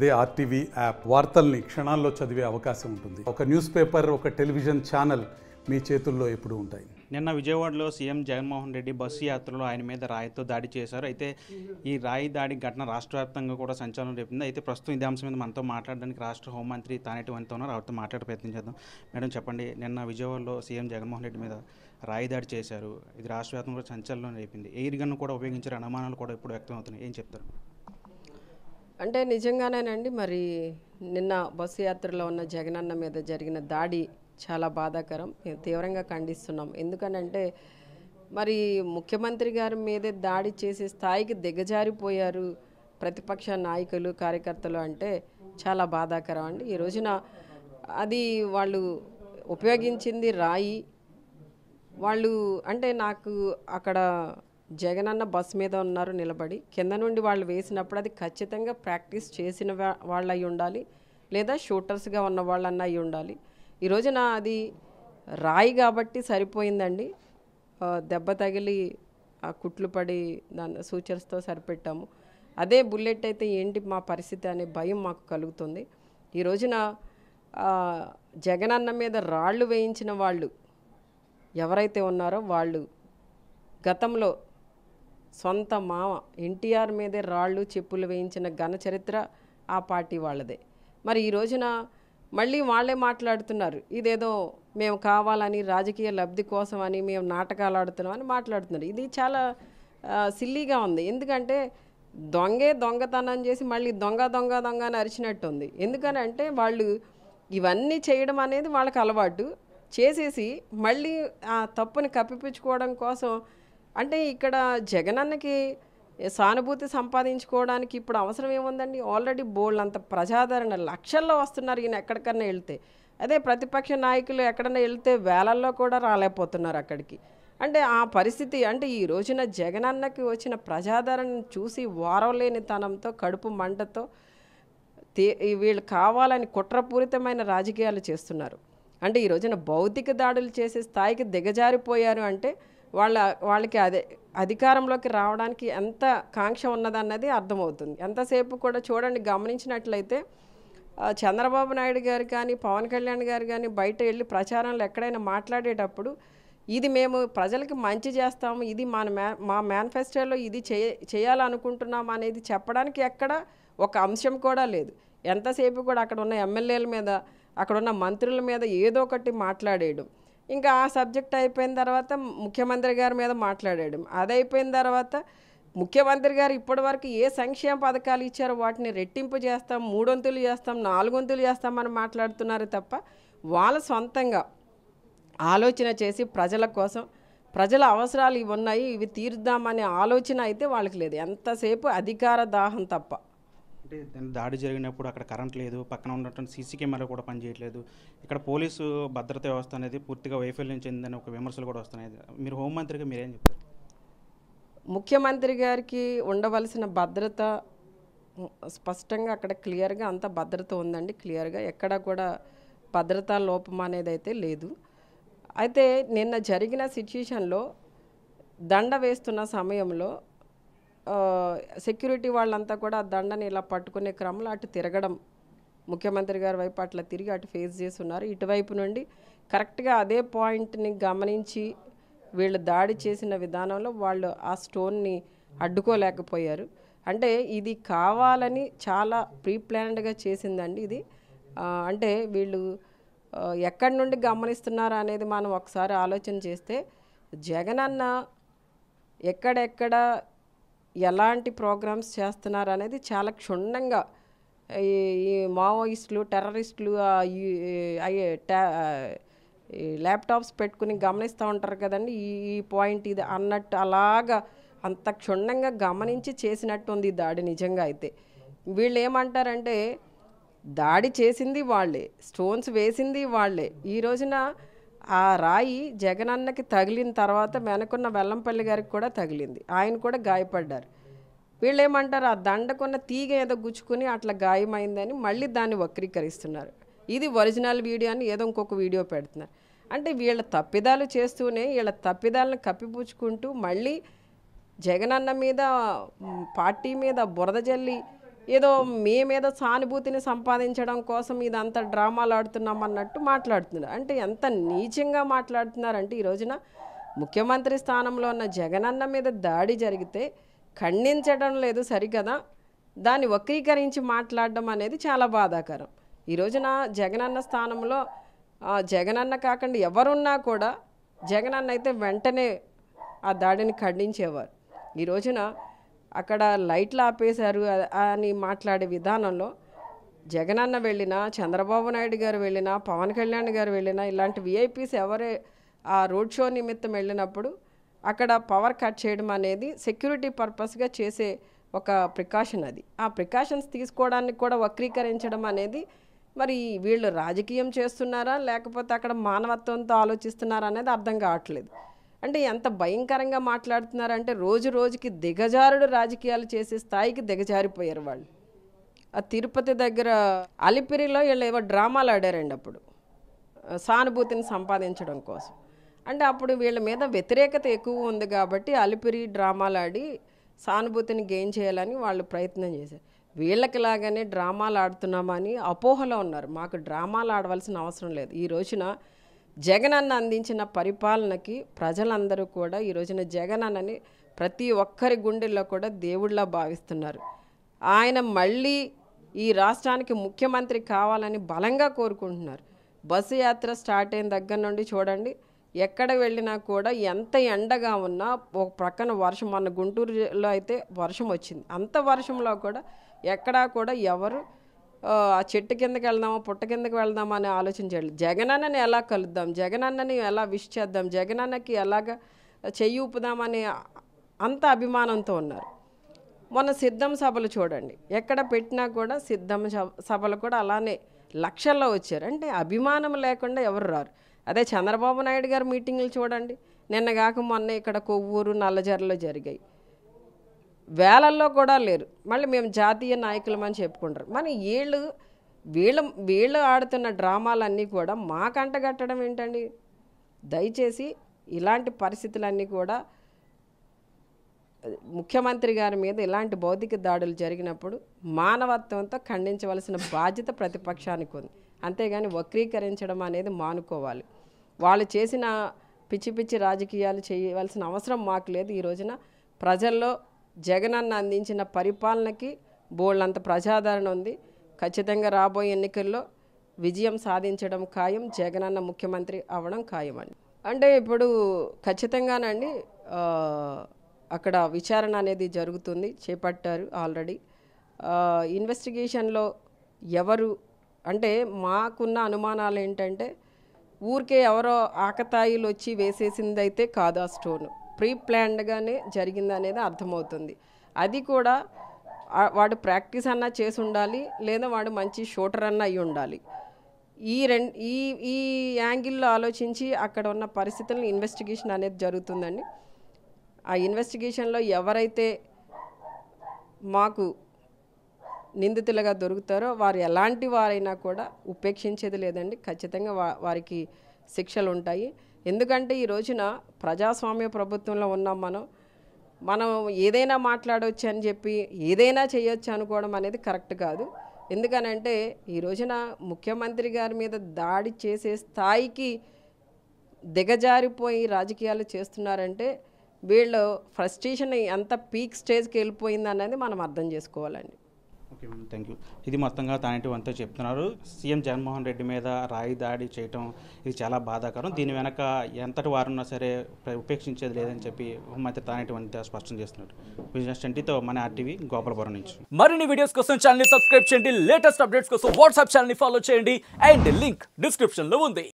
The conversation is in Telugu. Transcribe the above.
అదే ఆర్టీవీ యాప్ వార్తల్ని క్షణాల్లో చదివే అవకాశం ఉంటుంది. ఒక న్యూస్ పేపర్, ఒక టెలివిజన్ ఛానల్ మీ చేతుల్లో ఎప్పుడూ ఉంటాయి. నిన్న విజయవాడలో సీఎం జగన్మోహన్ రెడ్డి బస్సు యాత్రలో ఆయన మీద రాయితో దాడి చేశారు. అయితే ఈ రాయి దాడి ఘటన రాష్ట్ర వ్యాప్తంగా కూడా సంచలనం రేపింది. అయితే ప్రస్తుతం ఇదే అంశం మీద మనతో మాట్లాడడానికి రాష్ట్ర హోంమంత్రి తానేటి వనిత ఉన్నారు. వారితో మాట్లాడే ప్రయత్నం చేద్దాం. మేడం చెప్పండి, నిన్న విజయవాడలో సీఎం జగన్మోహన్ రెడ్డి మీద రాయి దాడి చేశారు. ఇది రాష్ట్ర వ్యాప్తంగా కూడా సంచలనం రేపింది. ఎయిర్ గన్ను కూడా ఉపయోగించారు, అనుమానాలు కూడా ఇప్పుడు వ్యక్తం అవుతున్నాయి. ఏం చెప్తారు? అంటే నిజంగానేనండి, మరి నిన్న బస్సు యాత్రలో ఉన్న జగనన్న మీద జరిగిన దాడి చాలా బాధాకరం. మేము తీవ్రంగా ఖండిస్తున్నాం. ఎందుకనంటే మరి ముఖ్యమంత్రి గారి మీదే దాడి చేసే స్థాయికి దిగజారిపోయారు ప్రతిపక్ష నాయకులు, కార్యకర్తలు అంటే చాలా బాధాకరం అండి. ఈ రోజున అది వాళ్ళు ఉపయోగించింది రాయి. వాళ్ళు అంటే నాకు అక్కడ జగనన్న బస్ మీద ఉన్నారు నిలబడి, కింద నుండి వాళ్ళు వేసినప్పుడు అది ఖచ్చితంగా ప్రాక్టీస్ చేసిన వాళ్ళు అయి ఉండాలి, లేదా షూటర్స్గా ఉన్న వాళ్ళన్నా అయి ఉండాలి. ఈ రోజున అది రాయి కాబట్టి సరిపోయిందండి. దెబ్బ తగిలి ఆ కుట్లు పడి దాని సూచర్స్తో సరిపెట్టాము. అదే బుల్లెట్ అయితే ఏంటి మా పరిస్థితి అనే భయం మాకు కలుగుతుంది. ఈ రోజున జగనన్న మీద రాళ్ళు వేయించిన వాళ్ళు ఎవరైతే ఉన్నారో వాళ్ళు గతంలో సొంత మామ ఎన్టీఆర్ మీదే రాళ్ళు చెప్పులు వేయించిన ఘన చరిత్ర ఆ పార్టీ వాళ్ళదే. మరి ఈ రోజున మళ్ళీ వాళ్ళే మాట్లాడుతున్నారు, ఇదేదో మేము కావాలని రాజకీయ లబ్ధి కోసం అని మేము నాటకాలు ఆడుతున్నామని మాట్లాడుతున్నారు. ఇది చాలా సిల్లీగా ఉంది. ఎందుకంటే దొంగే దొంగతనం చేసి మళ్ళీ దొంగ దొంగ దొంగ అని అరిచినట్టుంది. ఎందుకని అంటే వాళ్ళు ఇవన్నీ చేయడం అనేది వాళ్ళకి అలవాటు చేసేసి మళ్ళీ ఆ తప్పుని కప్పిపుచ్చుకోవడం కోసం. అంటే ఇక్కడ జగనన్నకి సానుభూతి సంపాదించుకోవడానికి ఇప్పుడు అవసరం ఏముందండి? ఆల్రెడీ బోల్డ్ ప్రజాదరణ లక్షల్లో వస్తున్నారు ఈయన ఎక్కడికన్నా వెళ్తే. అదే ప్రతిపక్ష నాయకులు ఎక్కడన్నా వెళ్తే వేలల్లో కూడా రాలేకపోతున్నారు అక్కడికి. అంటే ఆ పరిస్థితి అంటే ఈ రోజున జగనన్నకి వచ్చిన ప్రజాదరణను చూసి వారవలేనితనంతో, కడుపు మంటతో వీళ్ళు కావాలని కుట్రపూరితమైన రాజకీయాలు చేస్తున్నారు. అంటే ఈ రోజున భౌతిక దాడులు చేసే స్థాయికి దిగజారిపోయారు. అంటే వాళ్ళకి అదే అధికారంలోకి రావడానికి ఎంత కాంక్ష ఉన్నదన్నది అర్థమవుతుంది. ఎంతసేపు కూడా చూడండి, గమనించినట్లయితే చంద్రబాబు నాయుడు గారు కానీ, పవన్ కళ్యాణ్ గారు కానీ బయట వెళ్ళి ప్రచారంలో ఎక్కడైనా మాట్లాడేటప్పుడు ఇది మేము ప్రజలకి మంచి చేస్తాము, ఇది మా మేనిఫెస్టోలో ఇది చేయాలనుకుంటున్నాం అనేది చెప్పడానికి ఎక్కడ ఒక అంశం కూడా లేదు. ఎంతసేపు కూడా అక్కడ ఉన్న ఎమ్మెల్యేల మీద, అక్కడ ఉన్న మంత్రుల మీద ఏదో ఒకటి మాట్లాడేయడం. ఇంకా ఆ సబ్జెక్ట్ అయిపోయిన తర్వాత ముఖ్యమంత్రి గారి మీద మాట్లాడాడు. అది అయిపోయిన తర్వాత ముఖ్యమంత్రి గారు ఇప్పటివరకు ఏ సంక్షేమ పథకాలు ఇచ్చారో వాటిని రెట్టింపు చేస్తాం, 3 వంతులు చేస్తాం, 4 వంతులు చేస్తామని మాట్లాడుతున్నారు తప్ప వాళ్ళ సొంతంగా ఆలోచన చేసి ప్రజల కోసం, ప్రజల అవసరాలు ఇవి ఉన్నాయి, ఇవి తీరుద్దామనే ఆలోచన అయితే వాళ్ళకి లేదు. ఎంతసేపు అధికార దాహం తప్ప. అంటే దాడి జరిగినప్పుడు అక్కడ కరెంట్ లేదు, పక్కన ఉన్నటువంటి సీసీ కెమెరా కూడా పనిచేయట్లేదు. ఇక్కడ పోలీసు భద్రత వ్యవస్థ అనేది పూర్తిగా వైఫల్యం చెందిందని ఒక విమర్శలు కూడా వస్తున్నాయి. మీరు హోంమంత్రిగా మీరేం చెప్తారు? ముఖ్యమంత్రి గారికి ఉండవలసిన భద్రత స్పష్టంగా అక్కడ క్లియర్గా అంత భద్రత ఉందండి. క్లియర్గా ఎక్కడ కూడా భద్రతా లోపం అనేది అయితే లేదు. అయితే నిన్న జరిగిన సిచ్యుయేషన్లో దండ వేస్తున్న సమయంలో సెక్యూరిటీ వాళ్ళంతా కూడా ఆ దండని ఇలా పట్టుకునే క్రమంలో అటు తిరగడం, ముఖ్యమంత్రి గారి వైపు అట్లా తిరిగి అటు ఫేస్ చేస్తున్నారు. ఇటువైపు నుండి కరెక్ట్గా అదే పాయింట్ని గమనించి వీళ్ళు దాడి చేసిన విధానంలో వాళ్ళు ఆ స్టోన్ని అడ్డుకోలేకపోయారు. అంటే ఇది కావాలని చాలా ప్రీ ప్లాన్డ్గా చేసిందండి ఇది. అంటే వీళ్ళు ఎక్కడి నుండి గమనిస్తున్నారు అనేది మనం ఒకసారి ఆలోచన చేస్తే జగనన్న ఎక్కడెక్కడ ఎలాంటి ప్రోగ్రామ్స్ చేస్తున్నారు అనేది చాలా క్షుణ్ణంగా ఈ మావోయిస్టులు, టెర్రరిస్టులు ల్యాప్టాప్స్ పెట్టుకుని గమనిస్తూ ఉంటారు కదండి, ఈ పాయింట్ ఇది అన్నట్టు అలాగా అంత క్షుణ్ణంగా గమనించి చేసినట్టు ఉంది ఈ దాడి. నిజంగా అయితే వీళ్ళు ఏమంటారంటే దాడి చేసింది వాళ్ళే, స్టోన్స్ వేసింది వాళ్ళే. ఈ రోజున ఆ రాయి జగనన్నకి తగిలిన తర్వాత వెనకున్న వెల్లంపల్లి గారికి కూడా తగిలింది, ఆయన కూడా గాయపడ్డారు. వీళ్ళు ఏమంటారు, ఆ దండకున్న తీగ ఏదో గుచ్చుకుని అట్లా గాయమైందని మళ్ళీ దాన్ని వక్రీకరిస్తున్నారు. ఇది ఒరిజినల్ వీడియో అని ఏదో ఇంకొక వీడియో పెడుతున్నారు. అంటే వీళ్ళ తప్పిదాలు చేస్తూనే వీళ్ళ తప్పిదాలను కప్పిపుచ్చుకుంటూ మళ్ళీ జగనన్న మీద, పార్టీ మీద బురద జల్లి ఏదో మేమేదో సానుభూతిని సంపాదించడం కోసం ఇదంతా డ్రామాలు ఆడుతున్నాం అన్నట్టు మాట్లాడుతున్నారు. అంటే ఎంత నీచంగా మాట్లాడుతున్నారంటే ఈ రోజున ముఖ్యమంత్రి స్థానంలో ఉన్న జగనన్న మీద దాడి జరిగితే ఖండించడం లేదు సరికదా, దాన్ని వక్రీకరించి మాట్లాడడం అనేది చాలా బాధాకరం. ఈ రోజున జగనన్న స్థానంలో జగనన్న కాకుండా ఎవరున్నా కూడా జగనన్న అయితే వెంటనే ఆ దాడిని ఖండించేవారు. ఈ రోజున అక్కడ లైట్లు ఆపేశారు అని మాట్లాడే విధానంలో జగనన్న వెళ్ళినా, చంద్రబాబు నాయుడు గారు వెళ్ళినా, పవన్ కళ్యాణ్ గారు వెళ్ళినా, ఇలాంటి విఐపీస్ ఎవరే ఆ రోడ్ షో నిమిత్తం వెళ్ళినప్పుడు అక్కడ పవర్ కట్ చేయడం అనేది సెక్యూరిటీ పర్పస్గా చేసే ఒక ప్రికాషన్. అది ఆ ప్రికాషన్స్ తీసుకోవడానికి కూడా వక్రీకరించడం అనేది మరి వీళ్ళు రాజకీయం చేస్తున్నారా లేకపోతే అక్కడ మానవత్వంతో ఆలోచిస్తున్నారా అనేది అర్థం కావట్లేదు. అంటే ఎంత భయంకరంగా మాట్లాడుతున్నారంటే రోజు రోజుకి దిగజారుడు రాజకీయాలు చేసే స్థాయికి దిగజారిపోయారు వాళ్ళు. ఆ తిరుపతి దగ్గర అలిపిరిలో వీళ్ళు ఏవో డ్రామాలు ఆడారండి అప్పుడు సానుభూతిని సంపాదించడం కోసం. అంటే అప్పుడు వీళ్ళ మీద వ్యతిరేకత ఎక్కువ ఉంది కాబట్టి అలిపిరి డ్రామాలు ఆడి సానుభూతిని గెయిన్ చేయాలని వాళ్ళు ప్రయత్నం చేశారు. వీళ్ళకి లాగానే డ్రామాలు ఆడుతున్నామని అపోహలో ఉన్నారు. మాకు డ్రామాలు ఆడవలసిన అవసరం లేదు. ఈ రోజున జగనన్న అందించిన పరిపాలనకి ప్రజలందరూ కూడా ఈ రోజున జగనన్నని ప్రతి ఒక్కరి గుండెల్లో కూడా దేవుడిలా భావిస్తున్నారు. ఆయన మళ్ళీ ఈ రాష్ట్రానికి ముఖ్యమంత్రి కావాలని బలంగా కోరుకుంటున్నారు. బస్సు యాత్ర స్టార్ట్ అయిన దగ్గర నుండి చూడండి, ఎక్కడ వెళ్ళినా కూడా ఎంత ఎండగా ఉన్నా ఒక ప్రక్కన వర్షం, మన గుంటూరులో అయితే వర్షం వచ్చింది. అంత వర్షంలో కూడా ఎక్కడా కూడా ఎవరు ఆ చెట్టు కిందకి వెళ్దామా పుట్ట కిందకి వెళ్దామా అని ఆలోచన చేయలేదు. జగనన్నని ఎలా కలుద్దాం, జగనన్నని ఎలా విష్ చేద్దాం, జగనన్నకి ఎలాగ చెయ్యి ఊపుదామని అంత అభిమానంతో ఉన్నారు. మొన్న సిద్ధం సభలు చూడండి, ఎక్కడ పెట్టినా కూడా సిద్ధం సభలు కూడా అలానే లక్షల్లో వచ్చారు. అంటే అభిమానం లేకుండా ఎవరు రారు. అదే చంద్రబాబు నాయుడు గారి మీటింగులు చూడండి, నిన్నగాక మొన్న ఇక్కడ కొవ్వూరు నల్లజర్లలో జరిగాయి, వేలల్లో కూడా లేరు. మళ్ళీ మేము జాతీయ నాయకులమని చెప్పుకుంటారు. మరి వీళ్ళు ఆడుతున్న డ్రామాలన్నీ కూడా మాకంట కట్టడం ఏంటండి? దయచేసి ఇలాంటి పరిస్థితులన్నీ కూడా ముఖ్యమంత్రి గారి మీద ఇలాంటి భౌతిక దాడులు జరిగినప్పుడు మానవత్వంతో ఖండించవలసిన బాధ్యత ప్రతిపక్షానికి ఉంది. అంతేగాని వక్రీకరించడం అనేది మానుకోవాలి. వాళ్ళు చేసిన పిచ్చి పిచ్చి రాజకీయాలు చేయవలసిన అవసరం మాకు లేదు. ఈ రోజున ప్రజల్లో జగనన్న అందించిన పరిపాలనకి బోళ్ళంత ప్రజాదరణ ఉంది. ఖచ్చితంగా రాబోయే ఎన్నికల్లో విజయం సాధించడం ఖాయం, జగనన్న ముఖ్యమంత్రి అవ్వడం ఖాయం అండి. అంటే ఇప్పుడు ఖచ్చితంగానండి అక్కడ విచారణ అనేది జరుగుతుంది, చేపట్టారు ఆల్రెడీ. ఇన్వెస్టిగేషన్లో ఎవరు అంటే మాకున్న అనుమానాలు ఏంటంటే ఊరికే ఎవరో ఆకతాయిలు వచ్చి వేసేసిందైతే కాదు, ఆ స్టోన్ ప్రీ ప్లాన్డ్గానే జరిగింది అనేది అర్థమవుతుంది. అది కూడా వాడు ప్రాక్టీస్ అన్నా చేసి ఉండాలి, లేదా వాడు మంచి షూటర్ అన్నా అయి ఉండాలి. ఈ యాంగిల్లో ఆలోచించి అక్కడ ఉన్న పరిస్థితులను ఇన్వెస్టిగేషన్ అనేది జరుగుతుందండి. ఆ ఇన్వెస్టిగేషన్లో ఎవరైతే మాకు నిందితులుగా దొరుకుతారో వారు ఎలాంటి వారైనా కూడా ఉపేక్షించేది లేదండి. ఖచ్చితంగా వారికి శిక్షలు ఉంటాయి. ఎందుకంటే ఈ రోజున ప్రజాస్వామ్య ప్రభుత్వంలో ఉన్నాం. మనం ఏదైనా మాట్లాడవచ్చు అని చెప్పి ఏదైనా చేయొచ్చు అనుకోవడం అనేది కరెక్ట్ కాదు. ఎందుకనంటే ఈ రోజున ముఖ్యమంత్రి గారి మీద దాడి చేసే స్థాయికి దిగజారిపోయి రాజకీయాలు చేస్తున్నారంటే వీళ్ళు ఫ్రస్ట్రేషన్ ఎంత పీక్ స్టేజ్కి వెళ్ళిపోయింది అనేది మనం అర్థం చేసుకోవాలండి. Okay ma'am, thank you. ఇది మొత్తంగా తానేటి వంతో చెప్తున్నారు. సీఎం జగన్మోహన్ రెడ్డి మీద రాయి దాడి చేయటం ఇది చాలా బాధాకరం. దీని వెనక ఎంతటి వారున్నా సరే ఉపేక్షించేది లేదని చెప్పి హోంమంత్రి తానేటి వంతో స్పష్టం చేస్తున్నారు. బిజినెస్ 20తో మన RTV గోపాలపురం నుంచి. మరిన్ని వీడియోస్ కోసం ఛానల్ ని సబ్స్క్రైబ్ చేయండి. లేటెస్ట్ అప్డేట్స్ కోసం వాట్సాప్ ఛానల్ ని ఫాలో చేయండి. అండ్ లింక్ డిస్క్రిప్షన్ లో ఉంది.